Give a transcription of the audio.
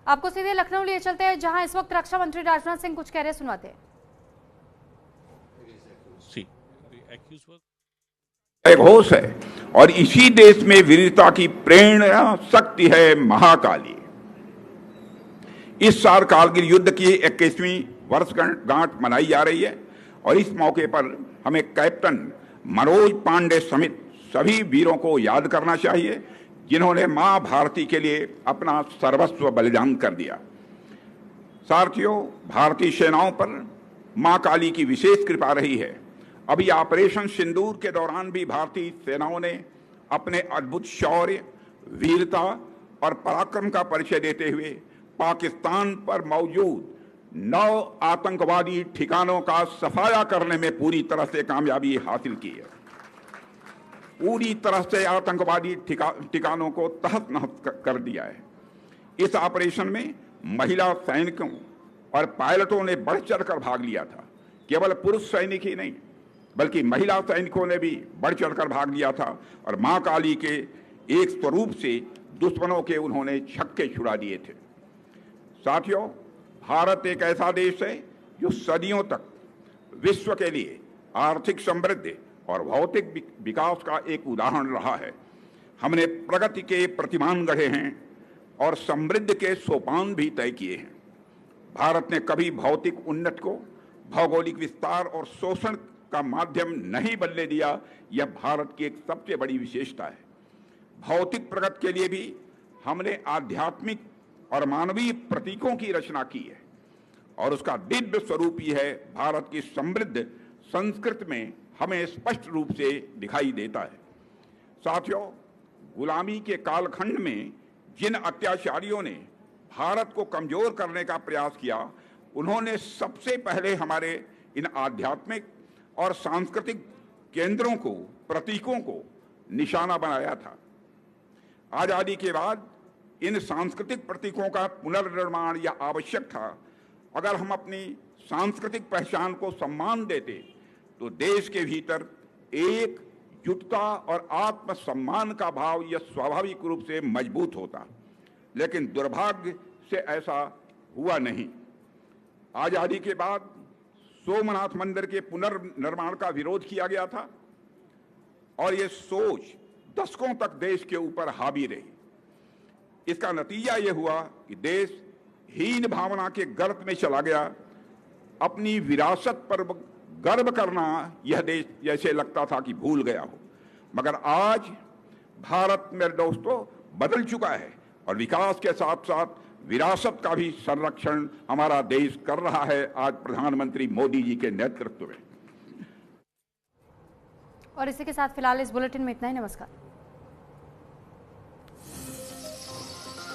आपको सीधे लखनऊ लिए चलते हैं, जहां इस वक्त रक्षा मंत्री राजनाथ सिंह कुछ कह रहे, सुनाते हैं। एक होश है और इसी देश में वीरता की प्रेरणा शक्ति है महाकाली। इस साल कारगिल युद्ध की 21वीं वर्षगांठ मनाई जा रही है और इस मौके पर हमें कैप्टन मनोज पांडे समेत सभी वीरों को याद करना चाहिए, जिन्होंने मां भारती के लिए अपना सर्वस्व बलिदान कर दिया। साथियों, भारतीय सेनाओं पर मां काली की विशेष कृपा रही है। अभी ऑपरेशन सिंदूर के दौरान भी भारतीय सेनाओं ने अपने अद्भुत शौर्य, वीरता और पराक्रम का परिचय देते हुए पाकिस्तान पर मौजूद 9 आतंकवादी ठिकानों का सफाया करने में पूरी तरह से कामयाबी हासिल की है। पूरी तरह से आतंकवादी ठिकानों को तहस नहस कर दिया है। इस ऑपरेशन में महिला सैनिकों और पायलटों ने बढ़ चढ़कर भाग लिया था। केवल पुरुष सैनिक ही नहीं, बल्कि महिला सैनिकों ने भी बढ़ चढ़कर भाग लिया था और मां काली के एक स्वरूप से दुश्मनों के उन्होंने छक्के छुड़ा दिए थे। साथियों, भारत एक ऐसा देश है जो सदियों तक विश्व के लिए आर्थिक समृद्धि और भौतिक विकास का एक उदाहरण रहा है। हमने प्रगति के प्रतिमान गढ़े हैं और समृद्धि के सोपान भी तय किए हैं। भारत ने कभी भौतिक उन्नति को भौगोलिक विस्तार और शोषण का माध्यम नहीं बनने दिया। यह भारत की एक सबसे बड़ी विशेषता है। भौतिक प्रगति के लिए भी हमने आध्यात्मिक और मानवीय प्रतीकों की रचना की है और उसका दिव्य स्वरूप ही है भारत की समृद्ध संस्कृति में हमें स्पष्ट रूप से दिखाई देता है। साथियों, गुलामी के कालखंड में जिन अत्याचारियों ने भारत को कमजोर करने का प्रयास किया, उन्होंने सबसे पहले हमारे इन आध्यात्मिक और सांस्कृतिक केंद्रों को, प्रतीकों को निशाना बनाया था। आजादी के बाद इन सांस्कृतिक प्रतीकों का पुनर्निर्माण या आवश्यक था। अगर हम अपनी सांस्कृतिक पहचान को सम्मान देते तो देश के भीतर एकजुटता और आत्मसम्मान का भाव यह स्वाभाविक रूप से मजबूत होता, लेकिन दुर्भाग्य से ऐसा हुआ नहीं। आजादी के बाद सोमनाथ मंदिर के पुनर्निर्माण का विरोध किया गया था और यह सोच दशकों तक देश के ऊपर हावी रही। इसका नतीजा यह हुआ कि देश हीन भावना के गर्त में चला गया। अपनी विरासत पर गर्व करना यह देश जैसे लगता था कि भूल गया हो, मगर आज भारत मेरे दोस्तों बदल चुका है और विकास के साथ साथ विरासत का भी संरक्षण हमारा देश कर रहा है, आज प्रधानमंत्री मोदी जी के नेतृत्व में। और इसी के साथ फिलहाल इस बुलेटिन में इतना ही। नमस्कार।